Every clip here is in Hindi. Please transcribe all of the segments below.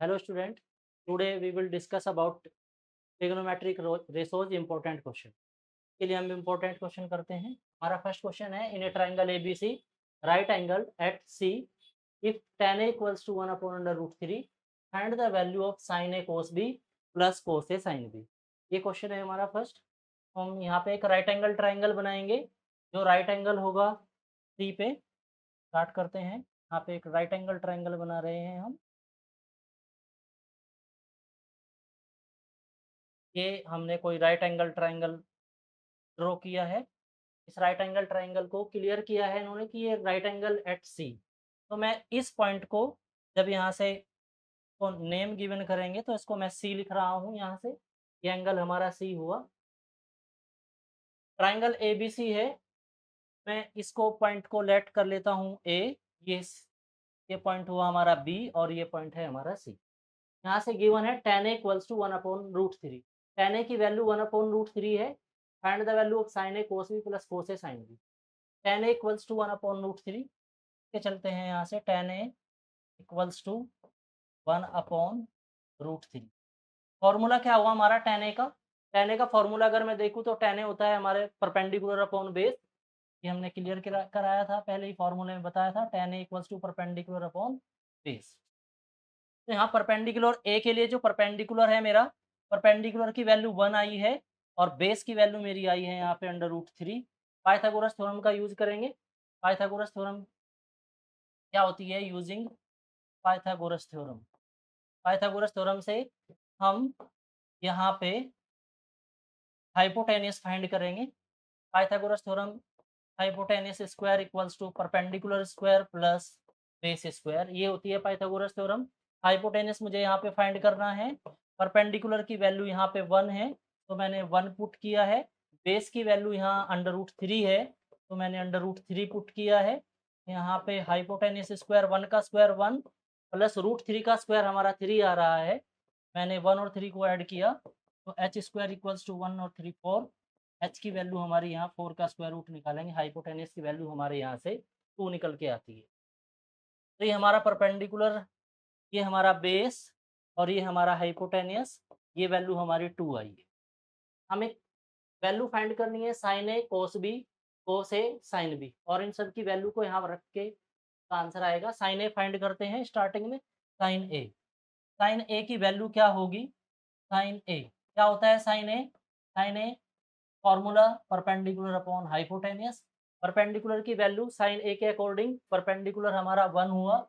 Hello student, today we will discuss about trigonometric ratios important question. के लिए हम important question करते हैं. हमारा first question है in a triangle ABC, right angle at C, if tan A equals to 1 upon under root 3, find the value of sin A cos B plus cos A sin B. ये question है हमारा first. हम यहाँ पे एक right angle triangle बनाएंगे. जो right angle होगा C पे start करते हैं. यहाँ पे एक right angle triangle बना रहे हैं हम. ये हमने कोई राइट एंगल ट्रायंगल ड्रॉ किया है. इस राइट एंगल ट्रायंगल को क्लियर किया है इन्होंने कि ये राइट एंगल एट सी. तो मैं इस पॉइंट को जब यहाँ से को नेम गिवन करेंगे तो इसको मैं सी लिख रहा हूँ. यहाँ से ये एंगल हमारा सी हुआ. ट्रायंगल ए बी सी है. मैं इसको पॉइंट को लेट कर लेता हूँ ए. ये पॉइंट हुआ हमारा बी और ये पॉइंट है हमारा सी. यहाँ से गिवन है tan a equals to 1 upon root 3. tan a की वैल्यू 1 अपॉन रूट 3 है. Find the value of sin a cos b प्लस cos a sin b. tan a equals to 1 upon root 3 के चलते हैं यहाँ से. tan a equals to 1 upon root 3. Formula क्या हुआ हमारा tan a का. tan a का फॉर्मूला अगर मैं देखूँ तो tan a होता है हमारे परपेंडिकुलर अपॉन बेस. ये हमने क्लियर कराया था पहले ही फॉर्मूले में बताया था. tan a equals to perpendicular upon base. तो यहाँ परपेंडिकुलर ए के लिए जो परपेंडिकुलर है मेरा, परपेंडिकुलर की वैल्यू 1 आई है और बेस की वैल्यू मेरी आई है यहाँ पे अंडर रूट 3. पाइथागोरस थ्योरम का यूज करेंगे. पाइथागोरस थ्योरम क्या होती है? Using Pythagoras theorem. Pythagoras theorem से हम यहाँ पे हाइपोटेनियस फाइंड करेंगे. Pythagoras theorem hypotenuse square equals to perpendicular square plus base square. ये होती है पाइथागोरस थ्योरम. हाइपोटेनियस मुझे यहाँ पे फाइंड करना है. परपेंडिकुलर की वैल्यू यहाँ पे 1 है तो मैंने 1 पुट किया है. बेस की वैल्यू यहाँ अंडर रूट 3 है तो मैंने अंडर रूट 3 पुट किया है. यहाँ पे हाइपोटेनियस स्क्वायर 1 का स्क्वायर 1 प्लस रूट 3 का स्क्वायर हमारा 3 आ रहा है. मैंने 1 और 3 को ऐड किया तो एच स्क्वायर इक्वल्स टू 1 और 3 4. एच की वैल्यू हमारी यहाँ 4 का स्क्वायर रूट निकालेंगे. हाइपोटेनियस की वैल्यू हमारे यहाँ से 2 निकल के आती है. तो ये हमारा परपेंडिकुलर, ये हमारा बेस और ये हमारा हाइपोटेनियस. ये वैल्यू हमारी 2 आई है. हमें वैल्यू फाइंड करनी है साइन ए कोस बी कोस ए साइन बी और इन सब की वैल्यू को यहाँ रख के आंसर आएगा. साइन ए फाइंड करते हैं स्टार्टिंग में. साइन ए, साइन ए की वैल्यू क्या होगी? साइन ए क्या होता है? Sine A, sine A formula perpendicular upon hypotenuse. Perpendicular की वैल्यू साइन ए के अकॉर्डिंग परपेंडिकुलर हमारा 1 हुआ.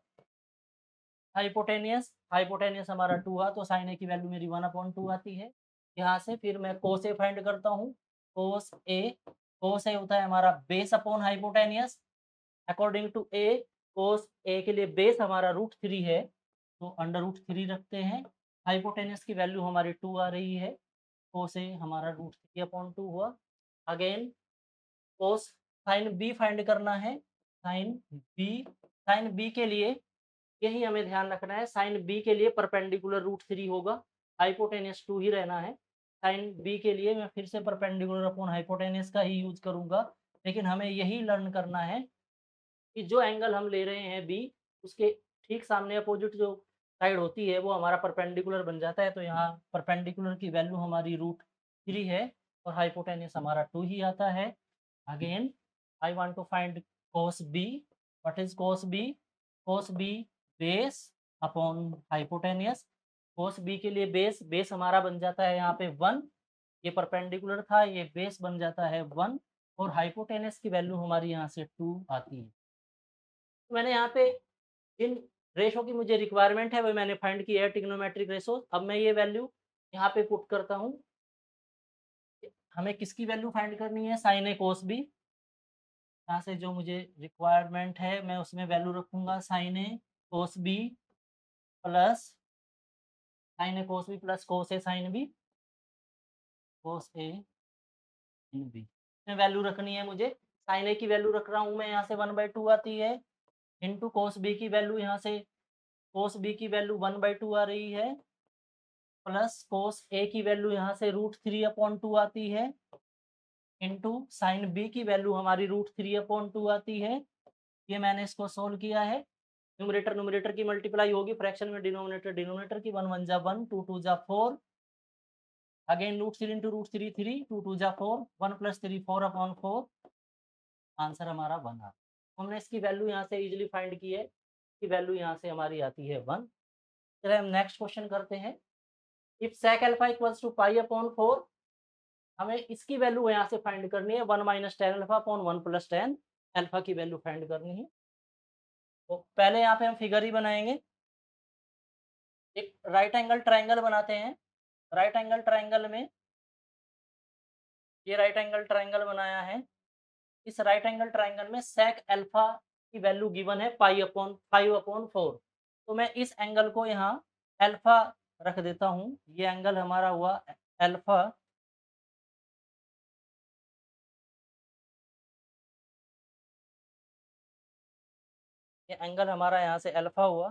हाइपोटेनियस, हाइपोटेनियस हमारा 2 हुआ तो साइन ए की वैल्यू मेरी 1 अपॉन 2 आती है. यहाँ से फिर मैं कोस ए फाइंड करता हूँ. कोस ए, कोस ए होता है हमारा base upon hypotenuse. According to A, cos A के लिए बेस हमारा रूट 3 है तो अंडर रूट 3 रखते हैं. हाइपोटेनियस की वैल्यू हमारी 2 आ रही है. कोस ए हमारा रूट 3 अपॉन 2 हुआ. Again cos sine B find करना है. साइन बी, साइन बी के लिए यही हमें ध्यान रखना है. साइन बी के लिए परपेंडिकुलर रूट 3 होगा. हाइपोटेनियस 2 ही रहना है. साइन बी के लिए मैं फिर से परपेंडिकुलर अपॉन हाइपोटेनियस का ही यूज करूंगा. लेकिन हमें यही लर्न करना है कि जो एंगल हम ले रहे हैं बी, उसके ठीक सामने अपोजिट जो साइड होती है वो हमारा परपेंडिकुलर बन जाता है. तो यहाँ परपेंडिकुलर की वैल्यू हमारी रूट 3 है और हाइपोटेनियस हमारा 2 ही आता है. Again I want to find cos b. What is cos b? cos b base upon hypotenuse. cos b के लिए बेस, बेस हमारा बन जाता है यहाँ पे 1. ये परपेंडिकुलर था, ये बेस बन जाता है 1 और हाइपोटेनियस की वैल्यू हमारी यहाँ से 2 आती है. तो मैंने यहाँ पे जिन रेशो की मुझे रिक्वायरमेंट है वो मैंने फाइंड की है, ट्रिग्नोमेट्रिक रेशो. अब मैं ये वैल्यू यहाँ पे पुट करता हूँ. हमें किसकी वैल्यू फाइंड करनी है? साइन ए कोस बी. यहाँ से जो मुझे रिक्वायरमेंट है मैं उसमें वैल्यू रखूँगा साइन ए कोस बी प्लस साइन ए कोस बी प्लस कोस ए साइन बी, कोस ए साइन बी में वैल्यू रखनी है मुझे. साइन ए की वैल्यू रख रहा हूँ मैं यहाँ से 1/2 आती है इंटू कोस बी की वैल्यू यहाँ से कोस बी की वैल्यू 1/2 आ रही है प्लस कोस ए की वैल्यू यहाँ से रूट 3/2 आती है इंटू साइन बी की वैल्यू हमारी रूट 3/2 आती है. ये मैंने इसको सोल्व किया है. न्यूमरेटर न्यूमरेटर की मल्टीप्लाई होगी, फ्रैक्शन में डिनोमिनेटर डिनोमिनेटर की, 1 1 जा 1, 2 2 जा 4, अगेन √3 into √3 3, 2 2 जा 4, 1 + 3 4/4, आंसर हमारा 1 आ। हमने इसकी वैल्यू यहाँ से इजीली फाइंड की है, इसकी वैल्यू यहाँ से हमारी आती है 1। चलिए हम नेक्स्ट क्वेश्चन करते हैं। If sec alpha equals to π/4, हमें इसकी वैल्यू यहाँ से फाइंड करनी है, 1 - tan alpha upon 1 + tan alpha की वैल्यू फाइंड करनी है। तो पहले यहाँ पे हम फिगर ही बनाएंगे। एक राइट एंगल ट्रायंगल बनाते हैं। राइट एंगल ट्रायंगल में ये राइट एंगल ट्रायंगल बनाया है। इस राइट एंगल ट्रायंगल में sec अल्फा की वैल्यू गिवन है π/4। तो मैं इस एंगल को यहाँ अल्फा रख देता हूँ। ये एंगल हमारा हुआ अल्फा। ये एंगल हमारा यहाँ से अल्फा हुआ।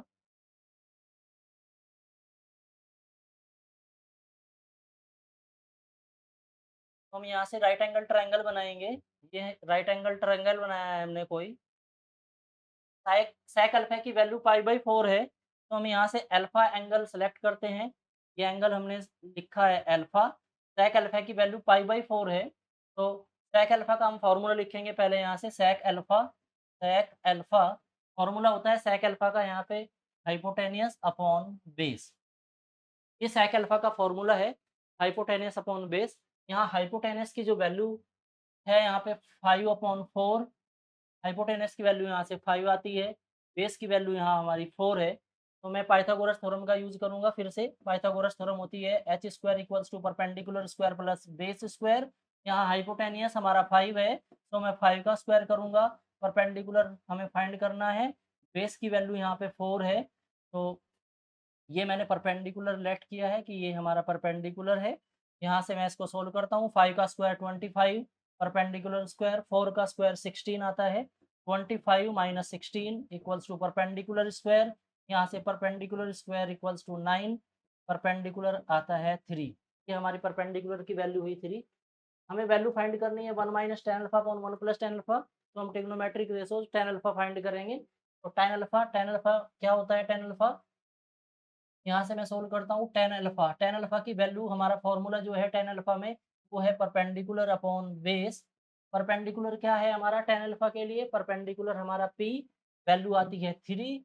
तो हम यहाँ से राइट एंगल ट्रायंगल बनाएंगे। ये राइट एंगल ट्रायंगल बनाया है हमने कोई। sec अल्फा की वैल्यू π/4 है, तो हम यहाँ से अल्फा एंगल सेलेक्ट करते हैं। ये एंगल हमने लिखा है अल्फा। sec अल्फा की वैल्यू π/4 है, तो sec अल्फा का हम फार्मूला लिखेंगे पहले यहाँ से। sec अल्फा फार्मूला होता है sec अल्फा का यहाँ पे हाइपोटेनियस अपॉन बेस। ये sec अल्फा का फार्मूला है, हाइपोटेनियस अपॉन बेस। यहाँ हाइपोटेनियस की जो वैल्यू है यहाँ पे 5/4, हाइपोटेनस की वैल्यू यहाँ से 5 आती है, बेस की वैल्यू यहाँ हमारी 4 है। तो मैं पाइथागोरस थ्योरम का यूज़ करूँगा फिर से। पाइथागोरस थ्योरम होती है h² = perpendicular square plus base square. यहाँ हाइपोटेनियस हमारा 5 है, तो मैं 5 का स्क्वायर करूँगा। परपेंडिकुलर हमें फाइंड करना है, बेस की वैल्यू यहाँ पे 4 है। तो ये मैंने परपेंडिकुलर लेट किया है कि ये हमारा परपेंडिकुलर है। यहाँ से मैं इसको सोल्व करता हूँ। 5 का स्क्वायर 25, परपेंडिकुलर स्क्वायर 4 का स्क्वायर 16 आता है। 25 - 16 इक्वल्स टू परपेंडिकुलर स्क्वायर। यहाँ से perpendicular square equals to 9, perpendicular आता है 3। ये हमारी परपेंडिकुलर की वैल्यू हुई 3। हमें वैल्यू फाइंड करनी है 1 - tan alpha upon 1 + tan alpha. तो हम trigonometric ratios tan alpha find करेंगे। तो tan अल्फा क्या होता है? tan अल्फा यहाँ से मैं सोल्व करता हूँ। tan अल्फा की वैल्यू हमारा फॉर्मूला जो है tan अल्फा में, वो है परपेंडिकुलर अपॉन बेस। परपेंडिकुलर क्या है हमारा tan अल्फा के लिए? परपेंडिकुलर हमारा p, वैल्यू आती है 3।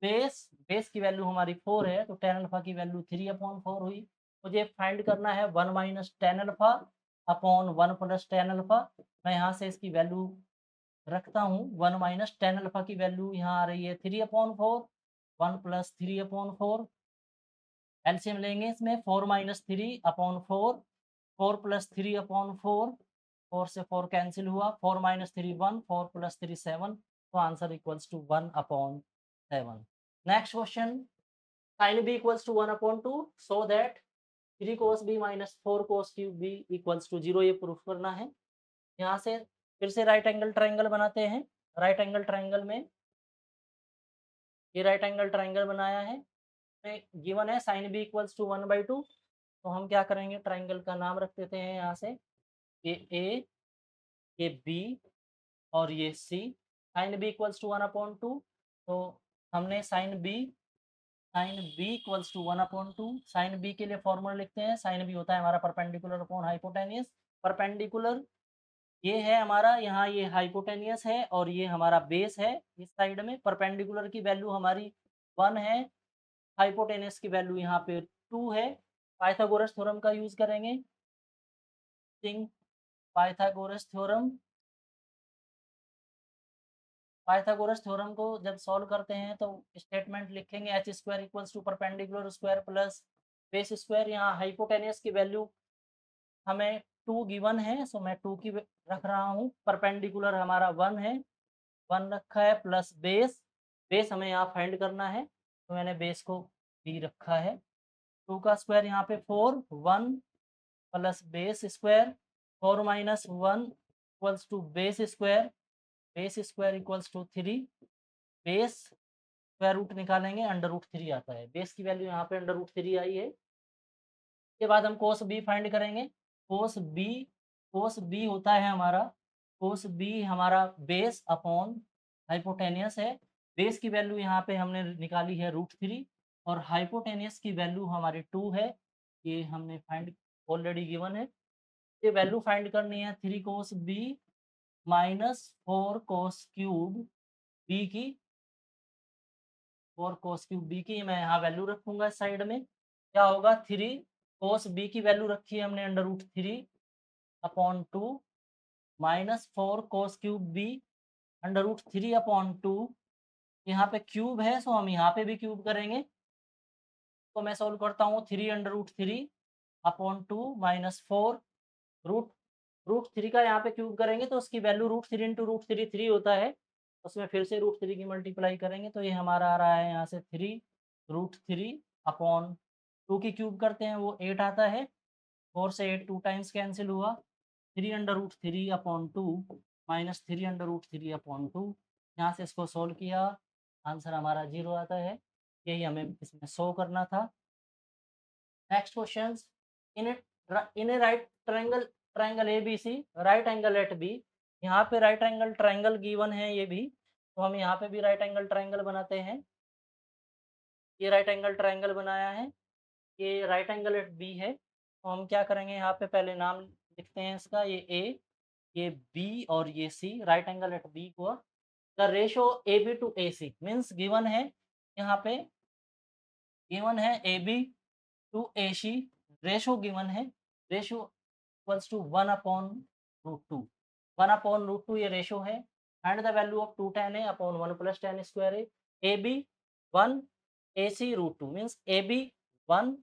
बेस की वैल्यू हमारी 4 है, तो tan अल्फा की वैल्यू 3/4 हुई। मुझे फाइंड करना है 1 - tan alpha upon 1 + tan alpha. मैं यहाँ से इसकी वैल्यू रखता हूँ। 1 - tan अल्फा की वैल्यू यहाँ आ रही है 3/4, 1 + 3/4। एलसीएम लेंगे इसमें। 4 - 3/4, 4 + 3/4, 4 से 4 कैंसिल हुआ। 4 - 3 1, 4 + 3 7। तो answer equals to 1/7। Next question, sin b equals to 1/2, so that 3 cos b - 4 cos b equals to 0, ये प्रूफ करना है। यहाँ से फिर से राइट एंगल ट्रायंगल बनाते हैं। राइट एंगल ट्रायंगल में ये राइट एंगल ट्रायंगल बनाया है। गिवन है sin b इक्वल्स टू 1/2। तो हम क्या करेंगे, ट्रायंगल का नाम रख देते हैं यहाँ से। ये ए, ये बी और ये C. sin b equals to 1/2। तो हमने sin b equals to 1/2। sin b के लिए फॉर्मूला लिखते हैं। sin b होता है हमारा परपेंडिकुलर अपॉन हाइपोटेनियस। परपेंडिकुलर ये है हमारा, यहाँ ये हाइपोटेनियस है और ये हमारा बेस है इस साइड में। परपेंडिकुलर की वैल्यू हमारी 1 है, हाइपोटेनस की वैल्यू यहाँ पे 2 है। पाइथागोरस थ्योरम का यूज़ करेंगे। पाइथागोरस थ्योरम पाइथागोरस थ्योरम को जब सॉल्व करते हैं तो स्टेटमेंट लिखेंगे h² equals to perpendicular square plus base square. यहाँ हाइपोटेनस की वैल्यू हमें 2 गिवन है, सो मैं 2 की रख रहा हूँ। परपेंडिकुलर हमारा 1 है, 1 रखा है, प्लस बेस हमें यहाँ फाइंड करना है, तो मैंने बेस को b रखा है। 2 का स्क्वायर यहाँ पे 4, 1 plus base square, 4 - 1 equals to base square equals to 3। Base square root निकालेंगे, √3 आता है। बेस की वैल्यू यहाँ पे √3 आई है। इसके बाद हम cos b फाइंड करेंगे। cos b होता है हमारा, cos b हमारा बेस अपॉन हाइपोटेनियस है। बेस की वैल्यू यहाँ पे हमने निकाली है √3 और हाइपोटेनियस की वैल्यू हमारी 2 है। ये हमने फाइंड ऑलरेडी गिवन है। ये वैल्यू फाइंड करनी है 3 cos B minus 4 cos cube B की 4 cos क्यूब B की मैं यहाँ वैल्यू रखूँगा इस साइड में। क्या होगा 3 cos B की वैल्यू रखी है हमने √3/2 माइनस 4 cos क्यूब B √3/2। यहाँ पे क्यूब है सो हम यहाँ पे भी क्यूब करेंगे। तो मैं सॉल्व करता हूँ 3/3/2 माइनस 4 रूट रूट 3 का यहाँ पे क्यूब करेंगे तो उसकी वैल्यू √3 इंटू √3 3 होता है। उसमें फिर से √3 की मल्टीप्लाई करेंगे तो ये हमारा आ रहा है यहाँ से 3√3/2 की क्यूब करते हैं वो 8 आता है। 4 से 8 2 टाइम्स कैंसिल हुआ। 3/3/2 माइनस 3/3/2 यहाँ से इसको सोल्व किया आंसर हमारा 0 आता है। यही हमें इसमें शो करना था। Next question in a right triangle ABC right angle at B. यहाँ पे राइट एंगल ट्रायंगल गिवन है ये भी, तो हम यहाँ पे भी राइट एंगल ट्रायंगल बनाते हैं। ये राइट एंगल ट्रायंगल बनाया है, ये राइट एंगल एट बी है। तो हम क्या करेंगे यहाँ पे पहले नाम लिखते हैं इसका, ये A, ये B और ये C right angle at B को the ratio AB to AC means given है यहाँ पे गिवन है AB to AC ratio given है, रेशो इक्वल्स टू 1/√2 1/√2 ये रेशो है। Find the value of 2 tan A upon 1 plus tan square A। AB 1 AC √2 means AB 1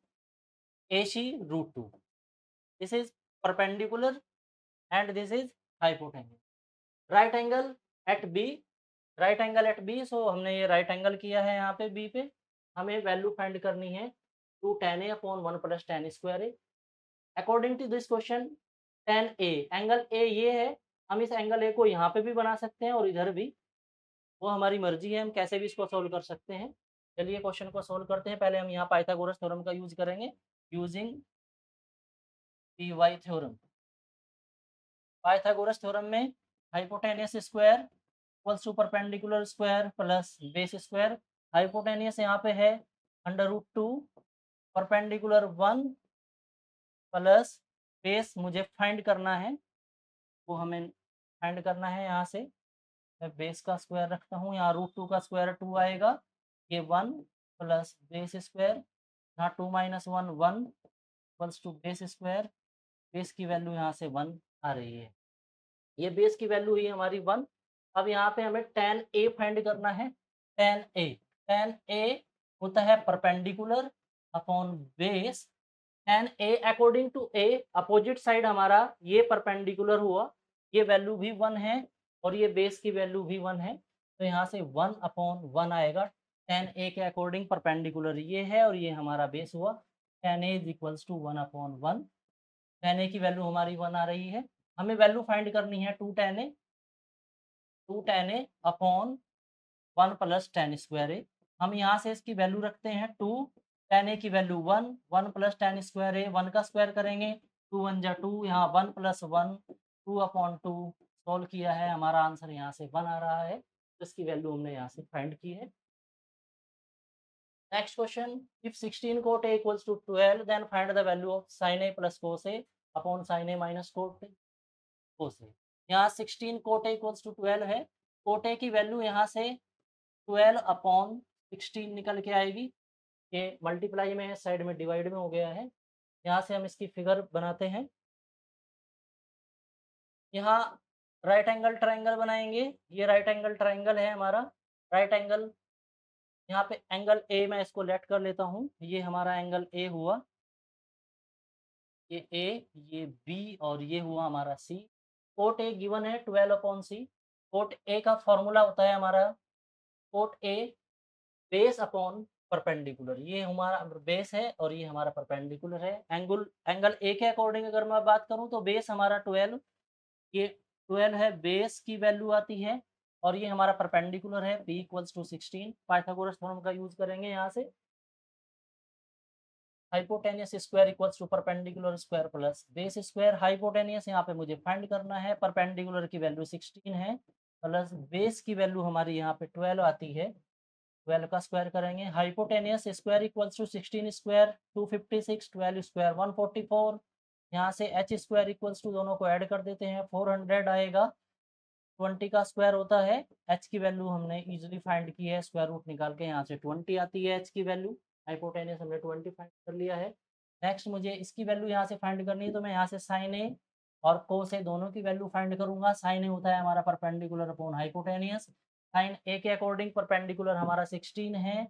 AC √2 this is perpendicular and this is hypotenuse. Right angle at B right angle at B सो हमने ये राइट एंगल किया है यहाँ पे बी पे। हमें वैल्यू फाइंड करनी है 2 tan A upon 1 plus tan square A। According to this question tan A angle A ये है, हम इस एंगल A को यहाँ पे भी बना सकते हैं और इधर भी, वो हमारी मर्जी है, हम कैसे भी इसको सोल्व कर सकते हैं। चलिए क्वेश्चन को सोल्व करते हैं। पहले हम यहाँ पाइथागोरस थ्योरम का यूज करेंगे using P theorem. Pythagoras theorem में hypotenuse square equals to perpendicular square plus base square. Hypotenuse यहाँ पे है √2 परपेंडिकुलर 1 प्लस बेस मुझे फाइंड करना है, वो हमें फाइंड करना है। यहाँ से मैं बेस का स्क्वायर रखता हूँ, यहाँ √2 का स्क्वायर 2 आएगा, ये 1 प्लस बेस स्क्वायर, यहाँ 2 minus 1 1 equals to base square. Base की वैल्यू यहाँ से 1 आ रही है, ये बेस की वैल्यू हुई हमारी 1। अब यहाँ पे हमें tan A फाइंड करना है। tan A होता है perpendicular upon base. tan A according to A opposite side हमारा ये परपेंडिकुलर हुआ, ये वैल्यू भी 1 है और ये बेस की वैल्यू भी 1 है, तो यहाँ से 1/1 आएगा। tan A के अकॉर्डिंग परपेंडिकुलर ये है और ये हमारा बेस हुआ। tan A is equals to 1/1। tan A की वैल्यू हमारी 1 आ रही है। हमें वैल्यू फाइंड करनी है 2 tan A upon 1 plus tan square A। हम यहाँ से इसकी वैल्यू रखते हैं 2, tan A की वैल्यू 1 1 प्लस tan स्क्वायर A 1 का स्क्वायर करेंगे 2 1 जा 2, यहाँ 1 प्लस 1 2/2 सॉल्व किया है, हमारा आंसर यहाँ से 1 आ रहा है, तो इसकी वैल्यू हमने यहाँ से फाइंड की है। Next question if 16 cot A equals to 12 then find the value of sin A plus cos A upon sin A minus cos A। यहाँ 16 cot A इक्वल्स टू 12 है, cot A की वैल्यू यहाँ से 12/16 निकल के आएगी, ये मल्टीप्लाई में है, साइड में डिवाइड में हो गया है। यहाँ से हम इसकी फिगर बनाते हैं। यहाँ राइट एंगल ट्रायंगल बनाएंगे, ये राइट एंगल ट्रायंगल है हमारा। राइट एंगल यहाँ पे एंगल ए मैं इसको लेट कर लेता हूँ, ये हमारा एंगल ए हुआ, ये ए, ये बी और ये हुआ हमारा सी। कोट ए गिवन है 12/c। कोट ए का फॉर्मूला होता है हमारा cot A base upon perpendicular, ये हमारा बेस है और ये हमारा परपेंडिकुलर है। एंगल ए के अकॉर्डिंग अगर मैं बात करूं तो बेस हमारा 12, ये 12 है, बेस की वैल्यू आती है और ये हमारा परपेंडिकुलर है b equals to 16। Pythagoras theorem का यूज करेंगे यहाँ से, hypotenuse square equals to perpendicular square plus base square. Hypotenuse यहाँ पे मुझे फाइंड करना है, परपेंडिकुलर की वैल्यू 16 है प्लस बेस की वैल्यू हमारी यहाँ पे 12 आती है, 12 का स्क्वायर करेंगे। Hypotenuse square equals to 16 square 256, 12 square 144। यहाँ से एच स्क्वायर इक्वल्स टू दोनों को ऐड कर देते हैं 400 आएगा। 20 का स्क्वायर होता है, एच की वैल्यू हमने इजीली फाइंड की है, स्क्वायर रूट निकाल के यहाँ से 20 आती है एच की वैल्यू। हाइपोटेनियस हमने 20 फाइंड कर लिया है। नेक्स्ट मुझे इसकी वैल्यू यहाँ से फाइंड करनी है, तो मैं यहाँ से साइन ए और कोस ए दोनों की वैल्यू फाइंड करूंगा। साइन ए होता है हमारा perpendicular upon hypotenuse. Sign A के अकॉर्डिंग परपेंडिकुलर हमारा 16 है,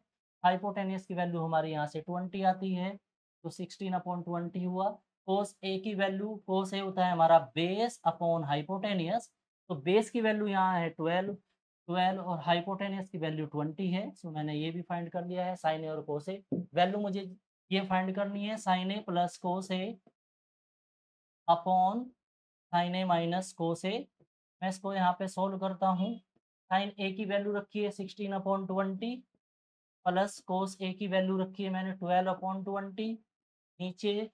हाइपोटेनियस की वैल्यू हमारी यहाँ से 20 आती है, तो 16/20 हुआ। कोस ए की वैल्यू, कोस ए होता है हमारा बेस अपॉन हाइपोटेनियस, तो बेस की वैल्यू यहाँ है 12 और हाइपोटेनियस की वैल्यू 20 है। सो मैंने ये भी फाइंड कर लिया है, साइन ए और कोस ए। वैल्यू मुझे ये फाइंड करनी है, साइन ए प्लस कोस ए अपॉन साइन ए माइनस कोस ए। मैं इसको यहाँ पे सोल्व करता हूँ। साइन ए की वैल्यू रखी है 16/20 प्लस कोस ए की वैल्यू रखी है मैंने 12/20। नीचे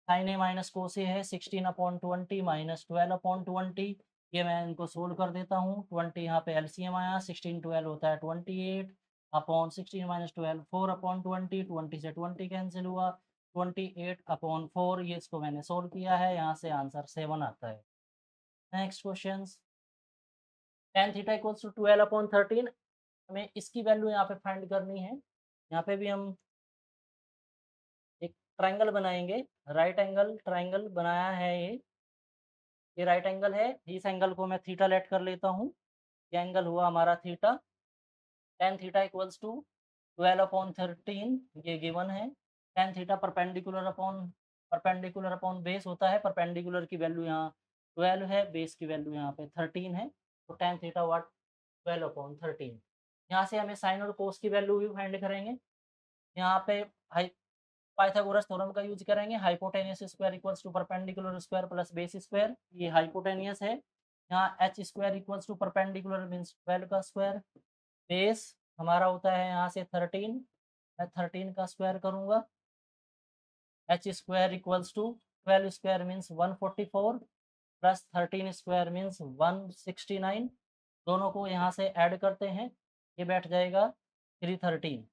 साइन ए माइनस कोस ए है 16/20 माइनस 12/20। ये मैं इनको सोल्व कर देता हूँ। 20 यहाँ पे एलसीएम आया, 16 12 होता है 28 अपॉन 16 माइनस 12 4/20। 20 से 20 कैंसिल हुआ, 28/4। ये इसको मैंने सोल्व किया है, यहाँ से आंसर 7 आता है। Next question, tan theta equals to 12/13। हमें इसकी वैल्यू यहाँ पे फाइंड करनी है। यहाँ पे भी हम एक ट्रायंगल बनाएंगे, राइट एंगल ट्रायंगल बनाया है ये राइट एंगल है। इस एंगल को मैं थीटा लेट कर लेता हूँ। ये एंगल हुआ हमारा theta. tan theta equals to 12/13 ये गिवन है। tan theta perpendicular upon base होता है। परपेंडिकुलर की वैल्यू यहाँ 12 है, बेस की वैल्यू यहाँ पे 13 है, तो tan थीटा व्हाट 12/13। यहाँ से हमें साइन और कोस की वैल्यू भी फाइंड करेंगे। यहाँ पे हाई पाइथागोरस थ्योरम का यूज करेंगे। Hypotenuse square equals to perpendicular square plus base square, ये हाइपोटेनियस है। यहाँ H square equals to perpendicular means 12 का स्क्वायर, बेस हमारा होता है यहाँ से 13, मैं 13 का स्क्वायर करूँगा। H square equals to 12 square means 144 plus 13 square means 169। दोनों को यहाँ से ऐड करते हैं, ये बैठ जाएगा 313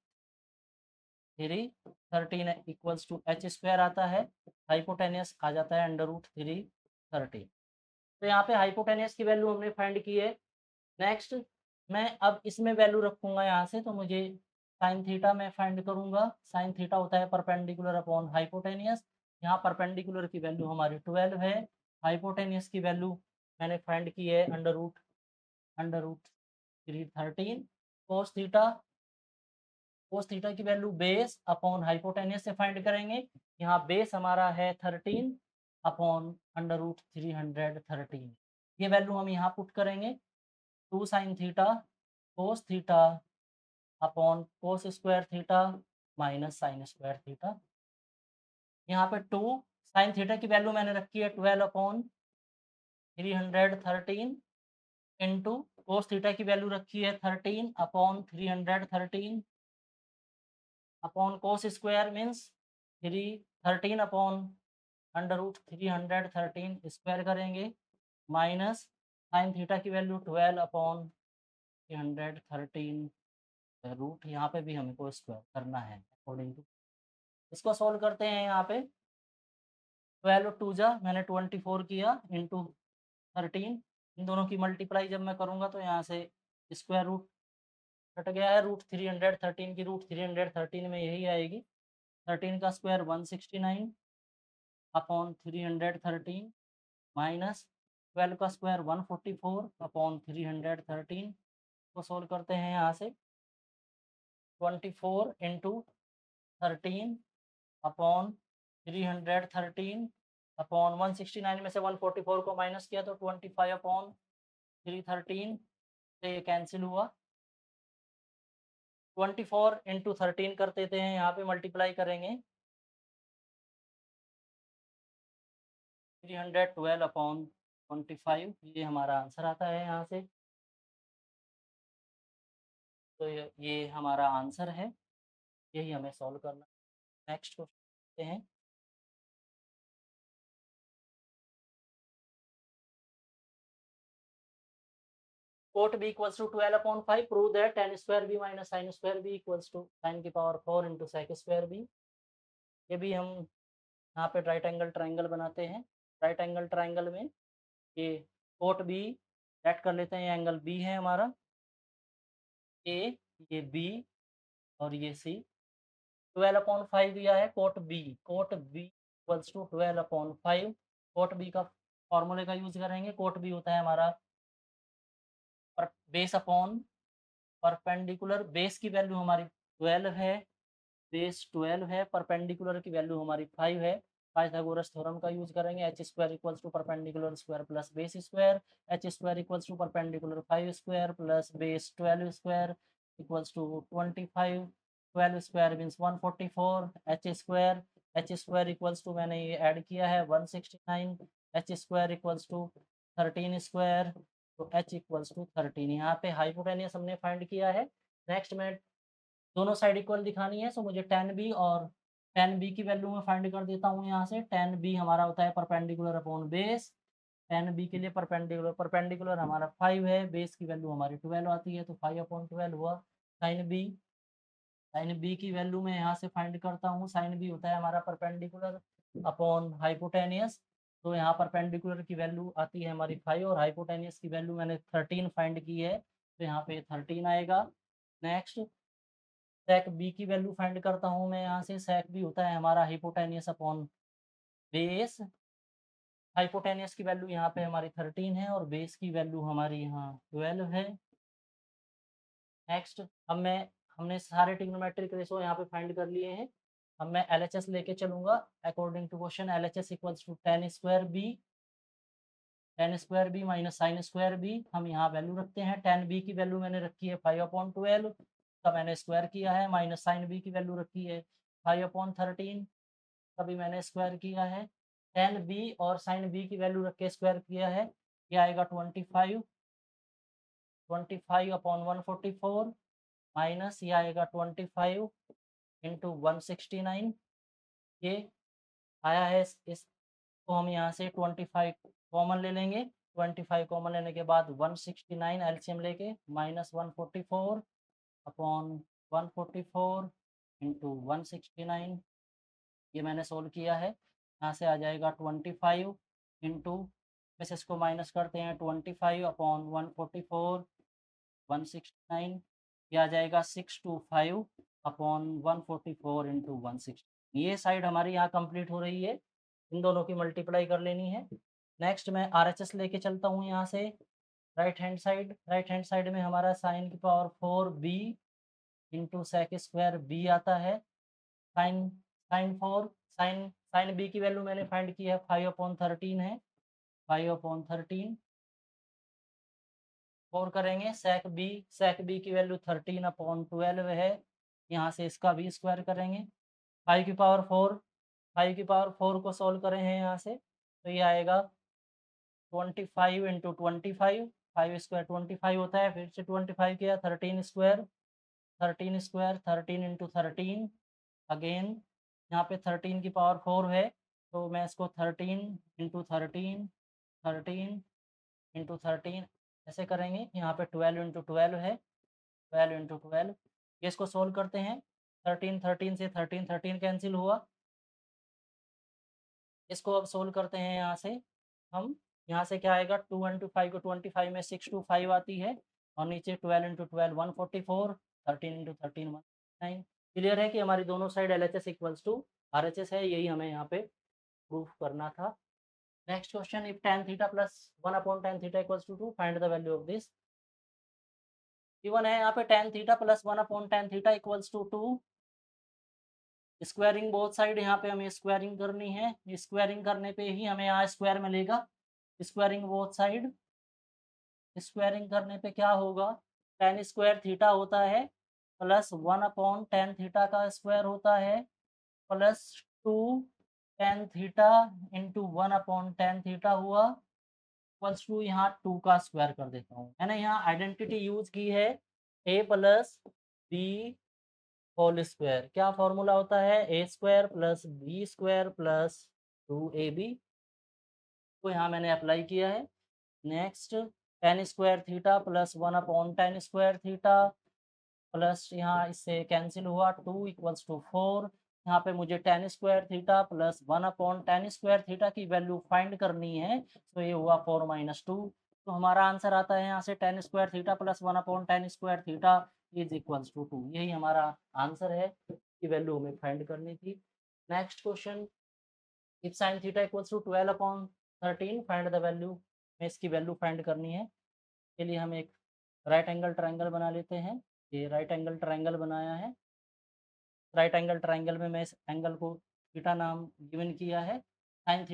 इक्वल्स टू एच स्क्वायर आता है, हाइपोटेनियस आ जाता है √313। तो यहाँ पे हाइपोटेनियस की वैल्यू हमने फाइंड की है। नेक्स्ट मैं अब इसमें वैल्यू रखूँगा यहाँ से, तो मुझे साइन थीटा मैं फाइंड करूँगा। साइन थीटा होता है परपेंडिकुलर अपॉन हाइपोटेनियस। यहाँ परपेंडिकुलर की वैल्यू हमारी 12 है, हाइपोटेनियस की वैल्यू मैंने फाइंड की है √313। कोस थीटा की वैल्यू बेस अपॉन हाइपोटेनियस से फाइंड करेंगे। यहाँ बेस हमारा है 13 अपॉन √313। ये वैल्यू हम यहाँ पुट करेंगे। 2 sine theta cos theta upon cos square theta minus sine square theta. यहाँ पे 2 साइन थीटा की वैल्यू मैंने रखी है 12/313 इंटू कोस थीटा की वैल्यू रखी है 13/313 upon cos square means 13/√313 square करेंगे माइनस साइन थीटा की वैल्यू 12/313 रूट, यहाँ पे भी हमको स्क्वायर करना है अकॉर्डिंग टू। इसको सोल्व करते हैं। यहाँ पे 12 2 जा मैंने 24 किया इंटू 13, इन दोनों की मल्टीप्लाई जब मैं करूँगा तो यहाँ से स्क्वायर रूट कट गया है। √313 की √313 में यही आएगी। 13 का स्क्वायर 169 अपॉन 313 माइनस 12 का स्क्वायर 144 अपॉन 313 को सोल्व करते हैं। यहाँ से 24 इंटू 13 अपॉन 313 अपॉन 169 में से 144 को माइनस किया तो 25/313 से ये कैंसिल हुआ। 24 इंटू 13 कर देते हैं, यहाँ पे मल्टीप्लाई करेंगे 312/25, ये हमारा आंसर आता है यहाँ से। तो ये हमारा आंसर है, यही हमें सॉल्व करना है। नेक्स्ट क्वेश्चन हैं। Cot B equals to 12/5, prove that tan square B minus sine square B equals to sine की power 4 into sec square B. ये भी हम यहाँ पे राइट एंगल ट्राइंगल बनाते हैं। राइट एंगल ट्राइंगल में ये कोट बी सेट कर लेते हैं, ये एंगल बी है हमारा, ए, ये बी और ये सी। 12/5 दिया है cot B equals to 12/5। Cot B का फॉर्मूले का यूज़ करेंगे। कोट बी होता है हमारा पर बेस अपॉन परपेंडिकुलर। बेस की वैल्यू हमारी 12 है, बेस 12 है, परपेंडिकुलर की वैल्यू हमारी 5 है। पाइथागोरस थ्योरम का यूज़ करेंगे। H square equals to perpendicular square plus base square. H square equals to perpendicular 5 square plus base 12 square equals to 25। 12 square means 144। H square equals to मैंने ये ऐड किया है 169। H square equals to 13 square, तो एच इक्वल्स टू 13। यहाँ पे हाइपोटेनियस हमने फाइंड किया है। नेक्स्ट मैं दोनों साइड इक्वल दिखानी है, सो मुझे tan b और tan b की वैल्यू मैं फाइंड कर देता हूँ यहाँ से। tan b हमारा होता है perpendicular upon base. tan b के लिए परपेंडिकुलर हमारा 5 है, बेस की वैल्यू हमारी 12 आती है, तो 5/12 हुआ। sin b की वैल्यू मैं यहाँ से फाइंड करता हूँ। sin b होता है हमारा परपेंडिकुलर अपॉन हाइपोटेनियस, तो यहाँ परपेंडिकुलर की वैल्यू आती है हमारी 5 और हाइपोटेनियस की वैल्यू मैंने 13 फाइंड की है, तो यहाँ पे 13 आएगा। नेक्स्ट सेक बी की वैल्यू फाइंड करता हूँ मैं यहाँ से। सेक बी होता है हमारा हाइपोटेनियस अपॉन बेस। हाइपोटेनियस की वैल्यू यहाँ पे हमारी 13 है और बेस की वैल्यू हमारी यहाँ 12 है। नेक्स्ट हमने सारे ट्रिग्नोमेट्रिक रेशो यहाँ पे फाइंड कर लिए हैं। अब मैं LHS लेके चलूँगा according to question. LHS equals to tan square B minus sine square B. हम यहाँ वैल्यू रखते हैं। tan b की वैल्यू मैंने रखी है 5/12 का मैंने स्क्वायर किया है, माइनस साइन b की वैल्यू रखी है 5/13 का भी मैंने स्क्वायर किया है। tan b और sin b की वैल्यू रख के स्क्वायर किया है, ये आएगा 25। 25/144 माइनस ये आएगा 25 इंटू 169। ये आया है इसको हम यहाँ से 25 कॉमन ले लेंगे। 25 कॉमन लेने के बाद 169 एलसीएम लेके माइनस 144 अपॉन 144 इंटू 169, ये मैंने सोल्व किया है। यहाँ से आ जाएगा 25 इंटू, बस इसको माइनस करते हैं, 25 अपॉन 144 169, ये आ जाएगा 625 अपॉन 144 इंटू 160। ये साइड हमारी यहाँ कंप्लीट हो रही है, इन दोनों की मल्टीप्लाई कर लेनी है। नेक्स्ट मैं RHS लेके चलता हूँ यहाँ से। राइट हैंड साइड में हमारा साइन की power 4b into sec square b आता है। साइन साइन b की वैल्यू मैंने फाइंड की है 5/13 है, 5/13 और करेंगे। सेक बी की वैल्यू 13/12 है, यहाँ से इसका भी स्क्वायर करेंगे। 5 की पावर 4 को सॉल्व करें हैं यहाँ से, तो ये आएगा 25 इंटू 25, 5 स्क्वायर 25 होता है, फिर से 25 किया, 13 स्क्वायर 13 इंटू 13 अगेन, यहाँ पे 13 की पावर 4 है, तो मैं इसको 13 इंटू 13 13 इंटू 13 ऐसे करेंगे। यहाँ पे 12 इंटू 12 है, 12 इंटू 12, ये इसको सोल्व करते हैं। 13 से 13 कैंसिल हुआ, इसको अब सोल्व करते हैं यहाँ से हम। यहाँ से क्या आएगा, 2 इंटू 5 को 25 में 625 आती है, और नीचे 12 इंटू 12 144, 13 इंटू 13 109। क्लियर है कि हमारी दोनों side LHS equals to RHS है, यही हमें यहाँ पे प्रूफ करना था। Next question, if tan theta plus 1/tan theta equals to 2, find the value of this. Given है यहाँ पे tan theta plus 1/tan theta equals to 2। Squaring both side, यहाँ पे हमें स्क्वायरिंग करनी है। स्क्वायरिंग करने पे ही हमें यहाँ स्क्वायर मिलेगा। स्क्वायरिंग बोथ साइड, स्क्वायरिंग करने पे क्या होगा, tan स्क्वायर थीटा होता है प्लस 1/tan थीटा का स्क्वायर होता है plus 2 tan theta into 1/tan theta हुआ इक्वल्स टू, यहाँ 2 का स्क्वायर कर देता हूँ। मैंने यहाँ आइडेंटिटी यूज की है a plus B whole square. क्या फॉर्मूला होता है, a square plus B square plus 2ab, तो यहाँ मैंने अप्लाई किया है। Next tan square theta plus 1 upon tan square theta plus यहाँ इससे कैंसिल हुआ 2 इक्वल्स टू 4। यहाँ पे मुझे ten square theta plus 1 upon tan square theta की वैल्यू फाइंड करनी है, तो ये हुआ 4 माइनस 2। तो हमारा आंसर आता है यहाँ से tan square theta plus 1 upon tan square theta is equals to 2। यही हमारा आंसर है, की वैल्यू हमें फाइंड करनी थी। Next question, if sine theta equals to 12 upon 13 find the value. में इसकी वैल्यू फाइंड करनी है, के लिए हम एक राइट एंगल ट्रायंगल बना लेते हैं। ये राइट एंगल ट्रायंगल बनाया है। राइट एंगल ट्रायंगल में मैं इस एंगल को थीटा नाम गिवन किया है। साइन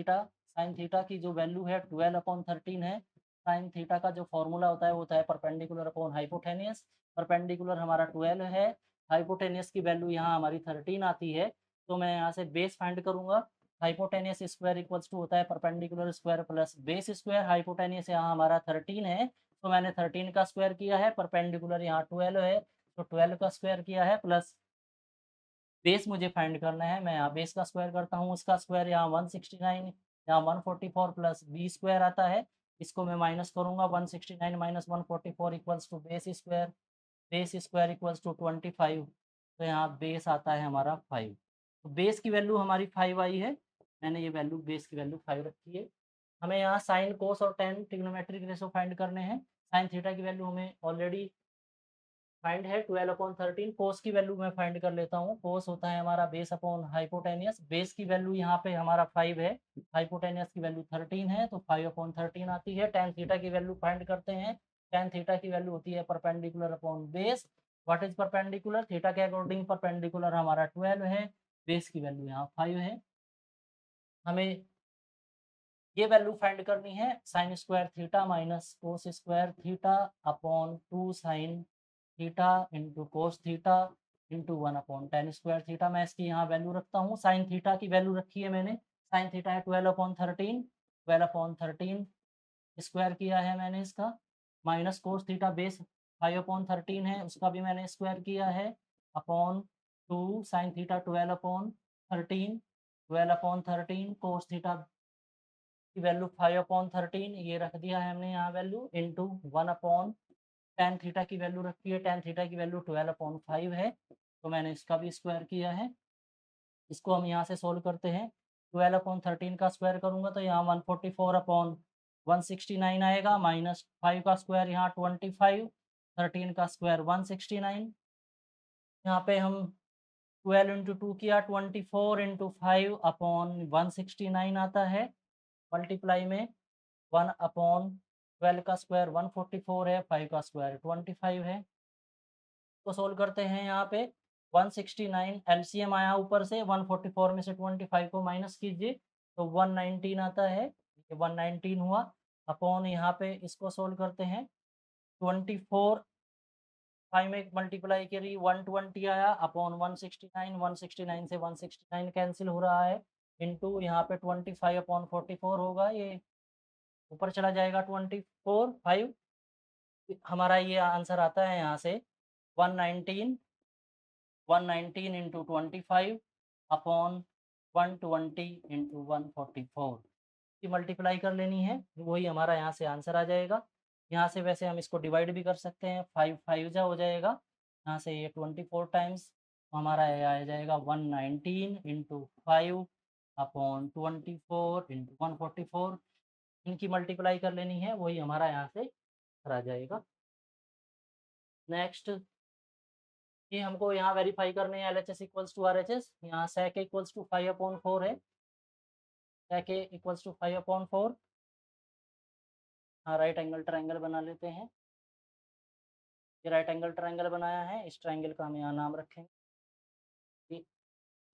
थीटा की जो वैल्यू है 12 अपॉन 13 है। साइन थीटा का जो फॉर्मूला होता है वो होता है परपेंडिकुलर अपॉन हाइपोटेनियस। परपेंडिकुलर हमारा 12 है, हाइपोटेनियस की वैल्यू यहाँ हमारी 13 आती है। तो मैं यहाँ से बेस फाइंड करूँगा। हाइपोटेनियस स्क्वायर इक्वल्स टू होता है perpendicular square plus base square. Hypotenuse यहाँ हमारा 13 है, तो मैंने 13 का स्क्वायर किया है। परपेंडिकुलर यहाँ 12 है, तो 12 का स्क्वायर किया है प्लस बेस मुझे फाइंड करना है। मैं यहाँ बेस का स्क्वायर करता हूँ, उसका स्क्वायर यहाँ 169, यहाँ 144 प्लस बी स्क्वायर आता है। इसको मैं माइनस करूँगा, 169 minus 144 equals to base square equals to 25। तो यहाँ बेस आता है हमारा 5। तो बेस की वैल्यू हमारी 5 आई है। मैंने ये वैल्यू बेस की वैल्यू 5 रखी है। हमें यहाँ साइन कोस और टेन ट्रिग्नोमेट्रिक रेशो फाइंड करने हैं। साइन थीटा की वैल्यू हमें ऑलरेडी फाइंड है 12 अपॉन 13। कोस की वैल्यू मैं फाइंड कर लेता हूँ। कोस होता है हमारा बेस अपॉन हाइपोटेनियस। बेस की वैल्यू यहाँ पे हमारा 5 है, हाइपोटेनियस की वैल्यू 13 है, तो 5 अपॉन 13 आती है। टेन थीटा की वैल्यू फाइंड करते हैं। टेन थीटा की वैल्यू होती है perpendicular upon base. What is perpendicular? Theta के अकॉर्डिंग परपेंडिकुलर हमारा 12 है, बेस की वैल्यू यहाँ 5 है। हमें ये वैल्यू फाइंड करनी है, sine square theta minus cos square theta upon 2 sine theta into cos theta into 1 upon tan square theta. मैं इसकी यहाँ वैल्यू रखता हूँ। साइन थीटा की वैल्यू रखी है मैंने। साइन थीटा है 12 अपॉन 13, 12 अपॉन 13 स्क्वायर किया है मैंने इसका। Minus cos theta base 5 upon 13 है, उसका भी मैंने स्क्वायर किया है, upon 2 sine theta 12 upon 13, 12 upon 13 cos theta की वैल्यू 5 अपॉन 13 ये रख दिया है हमने यहाँ value, into 1 upon tan theta की वैल्यू रखी है। टेन थीटा की वैल्यू 12 अपॉन 5 है, तो मैंने इसका भी स्क्वायर किया है। इसको हम यहाँ से सोल्व करते हैं। 12 अपॉन 13 का स्क्वायर करूँगा तो यहाँ 144 अपॉन 169 आएगा, माइनस 5 का स्क्वायर यहाँ 25, 13 का स्क्वायर 169। यहाँ पे हम 12 इंटू 2 किया, 24 इंटू 5 अपॉन 169 आता है। मल्टीप्लाई में 1 अपॉन 12 का स्क्वायर 144 है, 5 का स्क्वायर 25 है। तो सोल्व करते हैं यहाँ पे 169 एलसीएम आया ऊपर से, 144 में से 25 को माइनस कीजिए तो 119 आता है। ये 119 हुआ, अपॉन यहाँ पे इसको सोल्व करते हैं। 24 5 में मल्टीप्लाई करी 120 आया, अपॉन 169, 169 से 169 कैंसिल हो रहा है, इंटू यहाँ पे 25 अपॉन 44 होगा, ये ऊपर चला जाएगा 24 5। हमारा ये आंसर आता है यहाँ से 119 119 इंटू 25 अपॉन 120 इंटू 144 की मल्टीप्लाई कर लेनी है, वही हमारा यहाँ से आंसर आ जाएगा। यहाँ से वैसे हम इसको डिवाइड भी कर सकते हैं, 5 5 जा हो जाएगा, यहाँ से ये 24 टाइम्स हमारा ये आ जाएगा 119 इंटू 5 अपॉन 24 इंटू 144। इनकी मल्टीप्लाई कर लेनी है, वही हमारा यहाँ से आ जाएगा। नेक्स्ट, ये हमको यहाँ वेरीफाई करने हैं LHS इक्वल्स टू RHS। यहाँ sec इक्वल्स टू 5 अपॉन 4 है, sec इक्वल्स टू 5 अपॉन 4। हाँ, राइट एंगल ट्रायंगल बना लेते हैं। ये राइट एंगल ट्रायंगल बनाया है, इस ट्रायंगल का हम यहाँ नाम रखेंगे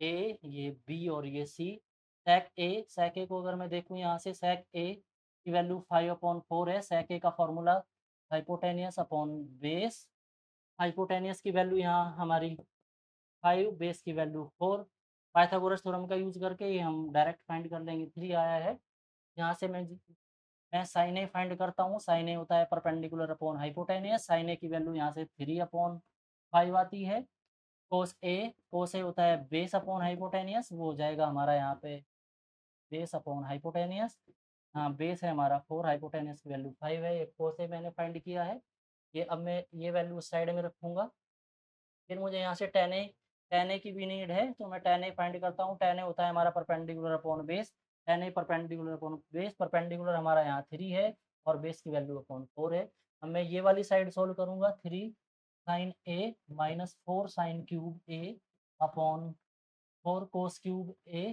ए, ये बी और ये सी। sec a को अगर मैं देखूँ यहाँ से, sec a की वैल्यू 5 अपॉन 4 है। sec a का formula hypotenuse upon base. Hypotenuse की वैल्यू यहाँ हमारी 5, बेस की वैल्यू 4। पाइथागोरस थ्योरम का यूज़ करके ये हम डायरेक्ट फाइंड कर लेंगे, 3 आया है। यहाँ से मैं साइन ए फाइंड करता हूँ। साइन ए होता है परपेंडिकुलर अपॉन हाइपोटेनियस। साइन ए की वैल्यू यहाँ से 3 अपॉन 5 आती है। कोस ए होता है बेस अपॉन हाइपोटेनियस, वो हो जाएगा हमारा यहाँ पे बेस अपॉन हाइपोटेनियस। हाँ, बेस है हमारा 4, हाइपोटेन्यूस की वैल्यू 5 है, एक कोस ए मैंने फाइंड किया है। ये अब मैं ये वैल्यू उस साइड में रखूँगा। फिर मुझे यहाँ से tan a की भी नीड है, तो मैं tan a फाइंड करता हूँ। tan a होता है हमारा perpendicular upon base, tan a perpendicular upon base, perpendicular हमारा यहाँ 3 है और बेस की वैल्यू अपॉन 4 है। अब मैं ये वाली साइड सोल्व करूँगा, 3 sin a minus 4 sin cube a upon 4 cos cube a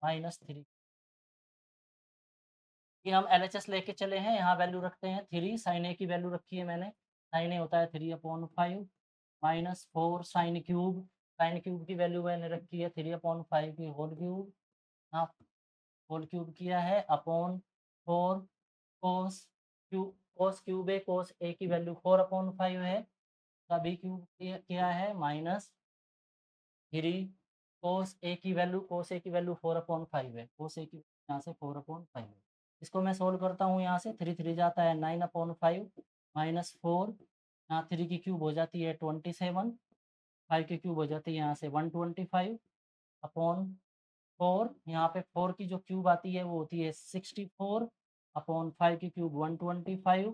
minus 3। ये हम एलएचएस लेके चले हैं, यहाँ वैल्यू रखते हैं 3 sin a की वैल्यू रखी है मैंने, sin a होता है 3/5 माइनस 4 sin क्यूब की वैल्यू मैंने रखी है 3/5 की होल क्यूब, हाँ, होल क्यूब किया है अपॉन 4 cos क्यूब a की वैल्यू 4/5 है, सभी क्यूब किया है माइनस 3 cos a की वैल्यू 4/5 है, cos a की यहाँ से 4/5 है। इसको मैं सोल्व करता हूँ, यहाँ से 3 3 जाता है 9/5 माइनस 4, यहाँ 3 की क्यूब हो जाती है 27, 5 की क्यूब हो जाती है यहाँ से 125 अपॉन 4, यहाँ पे 4 की जो क्यूब आती है वो होती है 64 अपॉन 5 की क्यूब 125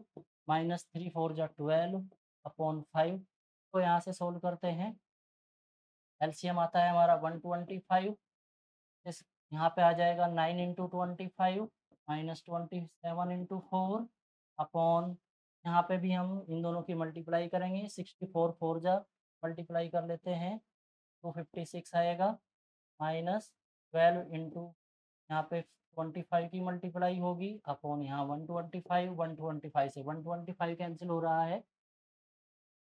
माइनस 3 4 जा 12 अपॉन 5 को यहाँ से सोल्व करते हैं। एलसीएम आता है हमारा 125, इस यहाँ पे आ जाएगा 9 इंटू 25 माइनस 27 इंटू 4 अपॉन, यहाँ पे भी हम इन दोनों की मल्टीप्लाई करेंगे, 64 4 जा मल्टीप्लाई कर लेते हैं 256 आएगा माइनस 12 इंटू, यहाँ पे 25 की मल्टीप्लाई होगी अपॉन यहाँ 125 से 125 कैंसिल हो रहा है,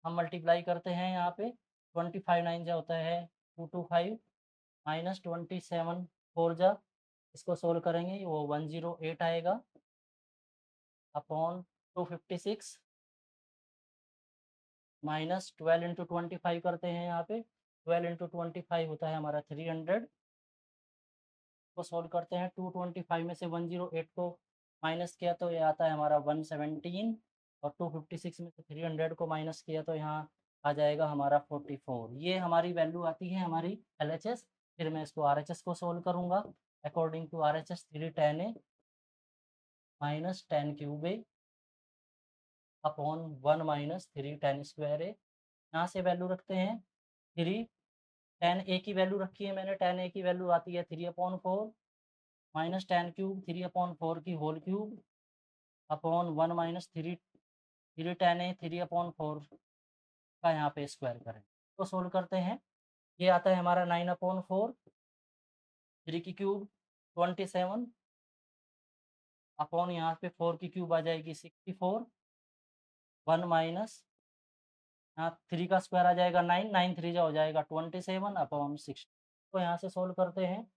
हम मल्टीप्लाई करते हैं यहाँ पे 25 9 जा होता है 225 माइनस 27 4 जा, इसको सोल्व करेंगे वो 108 आएगा अपॉन 256 माइनस 12 इंटू 25 करते हैं, यहाँ पे 12 इंटू 25 होता है हमारा 300 को सोल्व करते हैं। 225 में से 108 को माइनस किया तो ये आता है हमारा 117 और 256 में से 300 को माइनस किया तो यहाँ आ जाएगा हमारा 44। ये हमारी वैल्यू आती है हमारी एलएचएस। फिर मैं इसको आरएचएस को सोल्व करूँगा। According to RHS 3 tan a minus tan cube a upon 1 minus 3 tan square a, यहाँ से वैल्यू रखते हैं 3 tan a की वैल्यू रखी है मैंने, tan a की वैल्यू आती है 3/4 माइनस tan क्यूब 3/4 की whole cube upon 1 minus 3 tan a 3/4 का यहाँ पे स्क्वायर करें तो सोल्व करते हैं। ये आता है हमारा 9/4, 3 की क्यूब 27 अपॉन यहाँ पे 4 की क्यूब आ जाएगी 64, 1 माइनस यहाँ 3 का स्क्वायर आ जाएगा 9, 9 3 जा हो जाएगा 27 अपॉन 60, तो यहाँ से सोल्व करते हैं।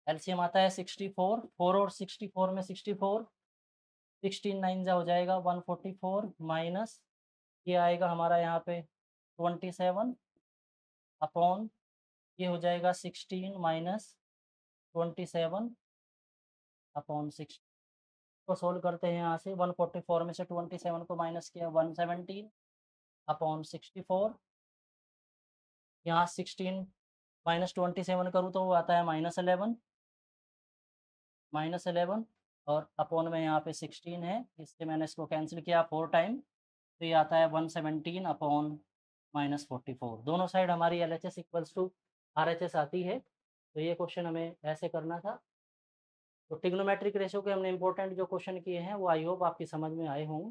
एलसीएम आता है 64, 4 और 64 में 64, 16 9 जा हो जाएगा 144 माइनस ये आएगा हमारा यहाँ पे 27 अपॉन ये हो जाएगा 16 माइनस 27 अपॉन 6 को सोल्व करते हैं। यहाँ से 144 में से 27 को माइनस किया 117 अपॉन 64, यहाँ 16 माइनस 27 करूँ तो वो आता है -11 और अपॉन में यहाँ पे 16 है, इससे मैंने इसको कैंसिल किया 4 टाइम तो ये आता है 117 अपॉन -44। दोनों साइड हमारी एलएचएस इक्वल्स टू आरएचएस आती है। तो ये क्वेश्चन हमें ऐसे करना था। तो ट्रिग्नोमेट्रिक रेशियो के हमने इंपॉर्टेंट जो क्वेश्चन किए हैं वो आई होप आपकी समझ में आए होंगे।